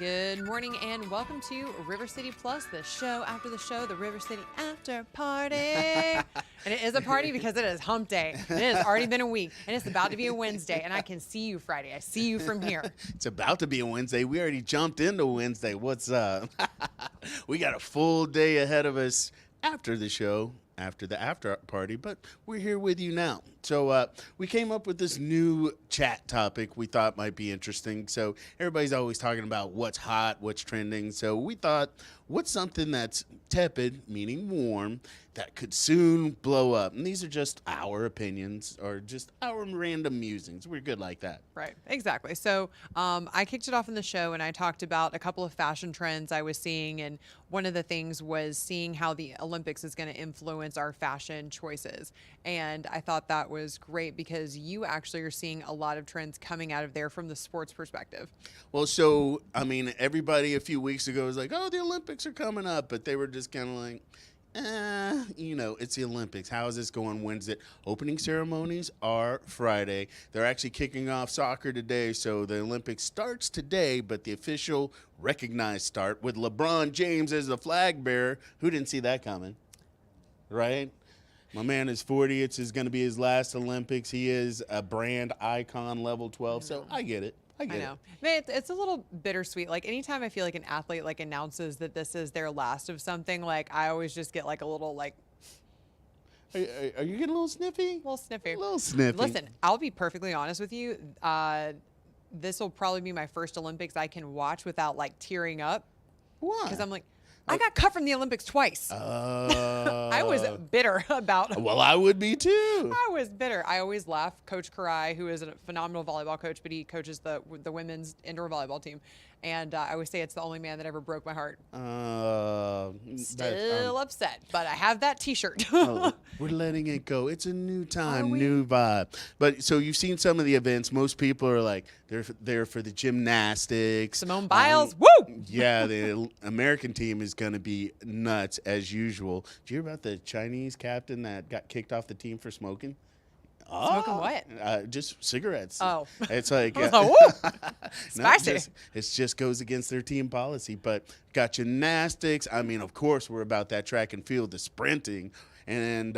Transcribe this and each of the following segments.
Good morning and welcome to River City Plus, the show after the show, the River City After Party. And it is a party because it is hump day. It has already been a week and it's about to be a Wednesday, and I can see you Friday. I see you from here. It's about to be a Wednesday. We already jumped into Wednesday. What's up? We got a full day ahead of us after the show, after the after party, but we're here with you now. So we came up with this new chat topic we thought might be interesting. So everybody's always talking about what's hot, what's trending. So we thought, what's something that's tepid, meaning warm, that could soon blow up? And these are just our opinions or just our random musings. We're good like that. Right, exactly. So I kicked it off in the show and I talked about a couple of fashion trends I was seeing. And one of the things was seeing how the Olympics is going to influence our fashion choices. And I thought that was great because you actually are seeing a lot of trends coming out of there from the sports perspective. Well, so, I mean, everybody a few weeks ago was like, oh, the Olympics are coming up. But they were just kind of like, it's the Olympics. How is this going? When's it? Opening ceremonies are Friday. They're actually kicking off soccer today. So the Olympics starts today, but the official recognized start with LeBron James as the flag bearer. Who didn't see that coming? Right? My man is 40. It's going to be his last Olympics. He is a brand icon level 12. So I get it. I know. Man, it's a little bittersweet. Like anytime I feel like an athlete like announces that this is their last of something, like I always just get like a little like. Are you getting a little sniffy? A little sniffy. A little sniffy. Listen, I'll be perfectly honest with you. This will probably be my first Olympics I can watch without like tearing up. Why? Because I'm like, I got cut from the Olympics twice. I was bitter about it. Well, I would be too. I was bitter. I always laugh. Coach Karai, who is a phenomenal volleyball coach, but he coaches the women's indoor volleyball team. And I always say it's the only man that ever broke my heart. Still upset, but I have that T-shirt. We're letting it go. It's a new time, new vibe. But so you've seen some of the events. Most people are like, they're there for the gymnastics. Simone Biles, woo! Yeah, the American team is going to be nuts as usual. Did you hear about the Chinese captain that got kicked off the team for smoking? Smoking what? Just cigarettes. Oh. It's like, spicy. It just goes against their team policy. But got gymnastics. I mean, of course, we're about that track and field, the sprinting. And,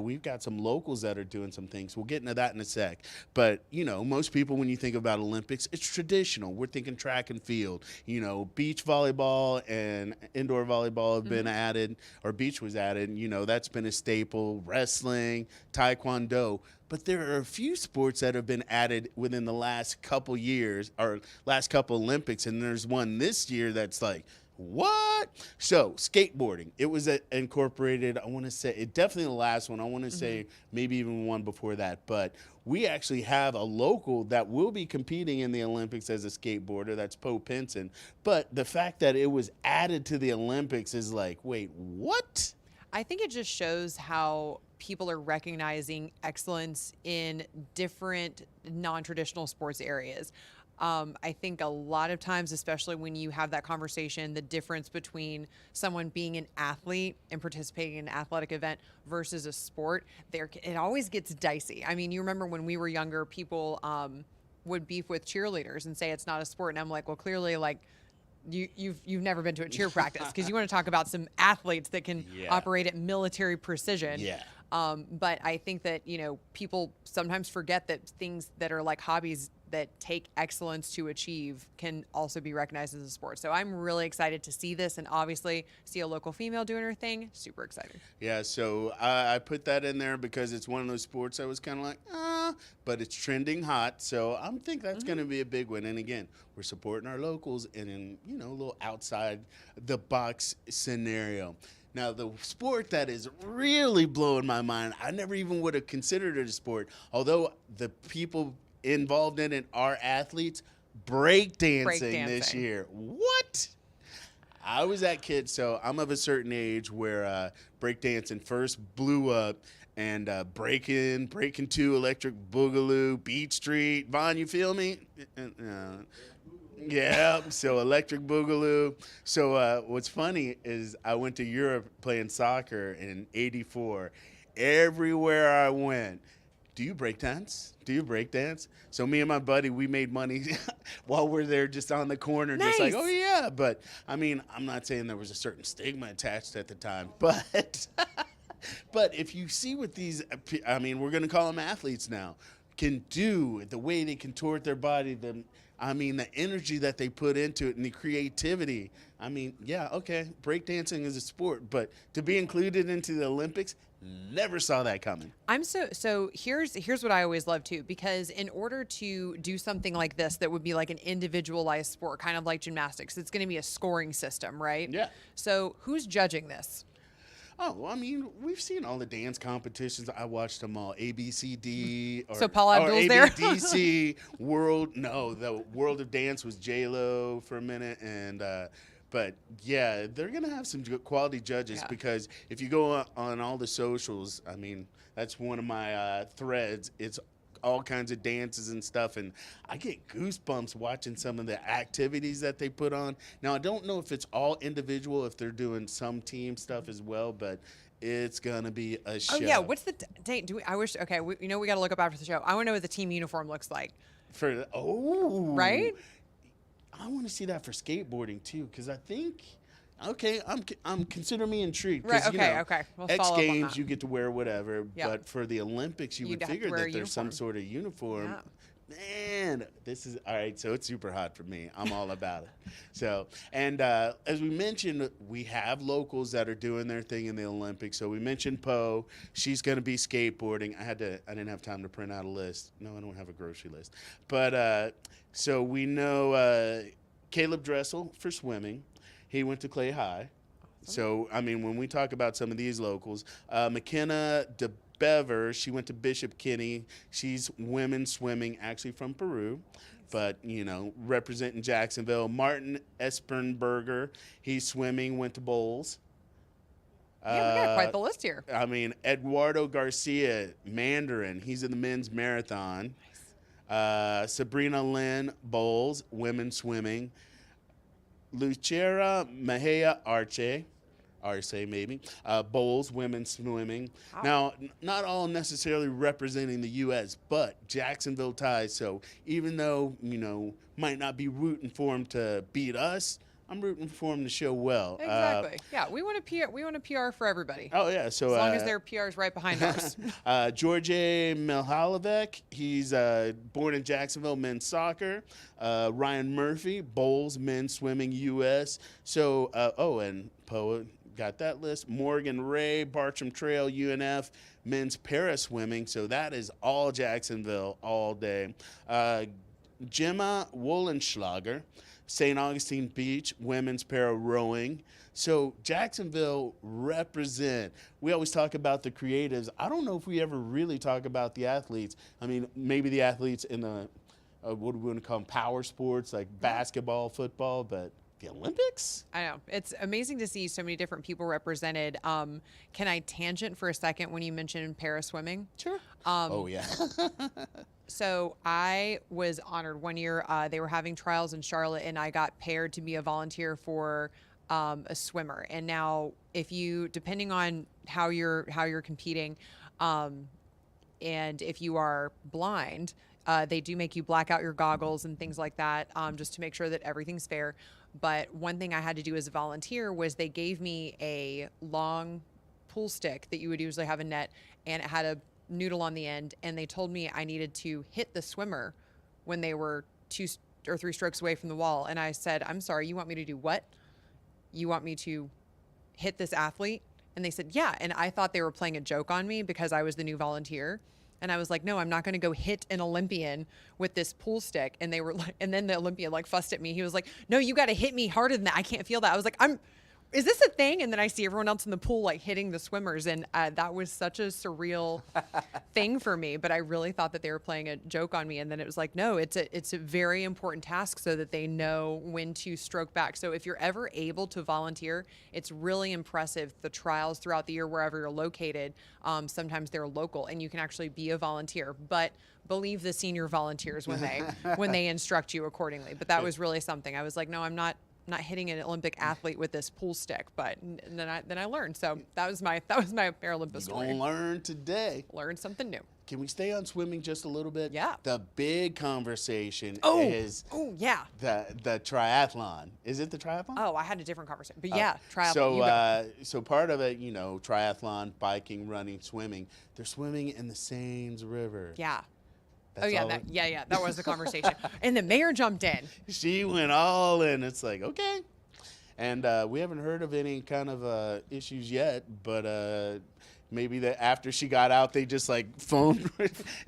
we've got some locals that are doing some things. We'll get into that in a sec. But, most people, when you think about Olympics, it's traditional. We're thinking track and field. Beach volleyball and indoor volleyball have been added, or beach was added. That's been a staple. Wrestling, taekwondo. But there are a few sports that have been added within the last couple years, or last couple Olympics. And there's one this year that's like, what? So skateboarding, it was incorporated. I want to say it definitely the last one. I want to say maybe even one before that. But we actually have a local that will be competing in the Olympics as a skateboarder. That's Poe Pinson. But the fact that it was added to the Olympics is like, wait, what? I think it just shows how people are recognizing excellence in different non-traditional sports areas. I think a lot of times, especially when you have that conversation, the difference between someone being an athlete and participating in an athletic event versus a sport, it always gets dicey. I mean, you remember when we were younger, people would beef with cheerleaders and say it's not a sport. And I'm like, well, clearly, like, you've never been to a cheer practice because you want to talk about some athletes that can operate at military precision. Yeah. But I think that, people sometimes forget that things that are like hobbies that take excellence to achieve can also be recognized as a sport. So I'm really excited to see this and obviously see a local female doing her thing. Super excited. Yeah, so I put that in there because it's one of those sports I was kind of like, but it's trending hot. So I think that's going to be a big one. And again, we're supporting our locals in a little outside the box scenario. Now, the sport that is really blowing my mind, I never even would have considered it a sport, although the people involved in it are athletes, breakdancing this year. What? I was that kid, so I'm of a certain age where breakdancing first blew up, and Breakin' 2, Electric Boogaloo, Beat Street. Vaughn, you feel me? Yeah, so Electric Boogaloo. So what's funny is I went to Europe playing soccer in '84. Everywhere I went, do you break dance? Do you break dance? So me and my buddy, we made money while we're there just on the corner, just like, oh Nice. yeah. But I mean, I'm not saying there was a certain stigma attached at the time, but but if you see what these, I mean, we're going to call them athletes now, can do, the way they contort their body, I mean, the energy that they put into it and the creativity. I mean, yeah, okay, breakdancing is a sport, but to be included into the Olympics, never saw that coming. I'm so here's what I always love too, because in order to do something like this that would be like an individualized sport, kind of like gymnastics, it's going to be a scoring system, right? Yeah. So who's judging this? Oh, well, I mean, we've seen all the dance competitions. I watched them all. ABCD So Paul Abdul's there? ABDC, World. No, the World of Dance was J-Lo for a minute. But yeah, they're going to have some quality judges Yeah. because if you go on all the socials, I mean, that's one of my threads. It's all kinds of dances and stuff, and I get goosebumps watching some of the activities that they put on. Now, I don't know if it's all individual, if they're doing some team stuff as well, but it's gonna be a show. Oh yeah, what's the date? I wish. Okay, we got to look up after the show. I want to know what the team uniform looks like. Right? I want to see that for skateboarding too, because I think. Okay, I'm consider me intrigued. Right. Okay. Okay. We'll X follow up on Games that. you get to wear whatever, Yeah. but for the Olympics you You'd would have to figure wear that a there's some uniform. sort of uniform. Man, this is all right. So it's super hot for me. I'm all about it. So, and as we mentioned, we have locals that are doing their thing in the Olympics. So we mentioned Poe. She's going to be skateboarding. I didn't have time to print out a list. No, I don't have a grocery list. But so we know Caleb Dressel for swimming. He went to Clay High. So, I mean, when we talk about some of these locals, McKenna DeBever, she went to Bishop Kenny. She's women's swimming, actually from Peru, but, you know, representing Jacksonville. Martin Espernberger, he's swimming, went to Bowles. Yeah, we got quite the list here. I mean, Eduardo Garcia, Mandarin, he's in the men's marathon. Sabrina Lynn, Bowles, women's swimming. Lucera Mejia Arce maybe, Bowles, women's swimming. Wow. Now, not all necessarily representing the U.S., but Jacksonville ties. So even though, you know, might not be rooting for them to beat us, I'm rooting for them to show well. Exactly. Yeah, we want to PR. We want to PR for everybody. Oh, yeah. So As long as their PR is right behind ours. George Milhalovec, he's born in Jacksonville, men's soccer. Ryan Murphy, Bowles, men's swimming, U.S. So, and Poe got that list. Morgan Ray, Bartram Trail, UNF, men's para swimming. So that is all Jacksonville all day. Gemma Wollenschlager, St. Augustine Beach, women's para rowing. So Jacksonville represent. We always talk about the creatives. I don't know if we ever really talk about the athletes. I mean, maybe the athletes in the, what do we want to call them, power sports, like basketball, football, but the Olympics? I know. It's amazing to see so many different people represented. Can I tangent for a second when you mentioned para swimming? Sure. Oh, yeah. So I was honored one year. They were having trials in Charlotte, and I got paired to be a volunteer for a swimmer. And now, if you, depending on how you're competing, and if you are blind, they do make you black out your goggles and things like that, just to make sure that everything's fair. But one thing I had to do as a volunteer was they gave me a long pool stick that you would usually have a net, and it had a noodle on the end, and they told me I needed to hit the swimmer when they were 2 or 3 strokes away from the wall. And I said, I'm sorry, you want me to do what? You want me to hit this athlete? And they said, yeah. And I thought they were playing a joke on me because I was the new volunteer. And I was like, no, I'm not going to go hit an Olympian with this pool stick. And they were like, and then the Olympian like fussed at me. He was like, no, you got to hit me harder than that. I can't feel that. I was like, is this a thing? And then I see everyone else in the pool like hitting the swimmers, and that was such a surreal thing for me. But I really thought that they were playing a joke on me, and then it was like, no, it's a very important task so that they know when to stroke back. So if you're ever able to volunteer, it's really impressive. The trials throughout the year, wherever you're located, sometimes they're local, and you can actually be a volunteer. But believe the senior volunteers when they instruct you accordingly. But that was really something. I was like, no, I'm not hitting an Olympic athlete with this pool stick, but then I learned. So that was my Paralympic story. Gonna learn today. Learned something new. Can we stay on swimming just a little bit? Yeah. The big conversation Oh, is oh yeah. the triathlon. Is it the triathlon? Oh, I had a different conversation, but Oh, yeah, triathlon. So, You go. so part of it, triathlon, biking, running, swimming. They're swimming in the Seine River. Yeah. Oh That's yeah, all yeah. That was the conversation, and the mayor jumped in. She went all in. It's like, okay. And we haven't heard of any kind of issues yet, but maybe that after she got out, they just like phoned,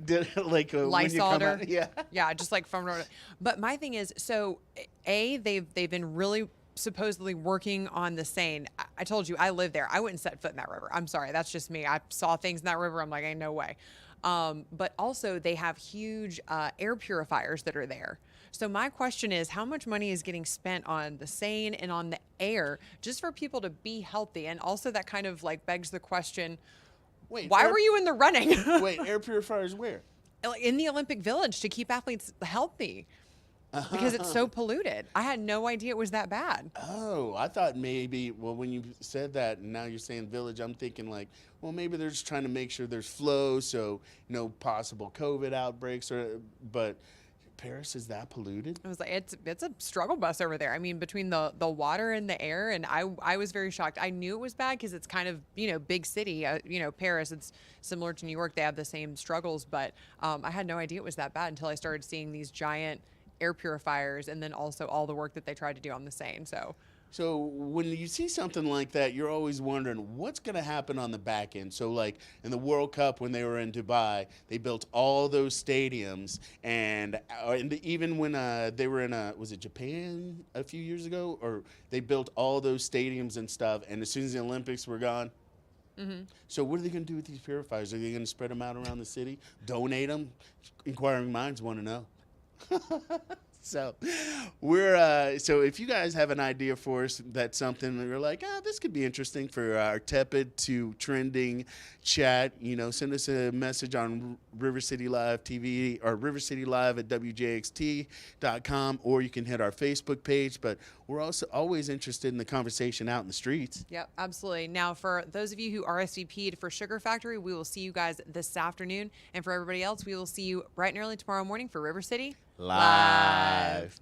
did like when you Lysoled come her. out. Yeah. Yeah, just like from. But my thing is, so they've been really supposedly working on the Seine. I told you I live there. I wouldn't set foot in that river. I'm sorry, that's just me. I saw things in that river. I'm like, ain't no way. But also they have huge air purifiers that are there. So my question is, how much money is getting spent on the Seine and on the air just for people to be healthy? And also that kind of like begs the question, Wait. why were you in the running? Wait, air purifiers where? Like in the Olympic Village to keep athletes healthy because it's so polluted. I had no idea it was that bad. Oh, I thought maybe, well, when you said that and now you're saying village, I'm thinking like, well, maybe they're just trying to make sure there's flow, so no possible COVID outbreaks, but Paris is that polluted? I was like, it's a struggle bus over there. I mean, between the water and the air, and I was very shocked. I knew it was bad because it's kind of big city. Paris. It's similar to New York. They have the same struggles, but I had no idea it was that bad until I started seeing these giant air purifiers, and then also all the work that they tried to do on the Seine. So when you see something like that, you're always wondering what's going to happen on the back end. So like in the World Cup when they were in Dubai, they built all those stadiums, and even when they were in was it Japan a few years ago, or they built all those stadiums and stuff, and as soon as the Olympics were gone. So what are they going to do with these purifiers? Are they going to spread them out around the city, donate them? Inquiring minds want to know. So so if you guys have an idea for us, that's something that you're like, this could be interesting for our Tepid to trending chat, send us a message on River City Live TV or River City Live at WJXT.com, or you can hit our Facebook page. But we're also always interested in the conversation out in the streets. Yep, absolutely. Now, for those of you who RSVP'd for Sugar Factory, we will see you guys this afternoon. And for everybody else, we will see you bright and early tomorrow morning for River City Live.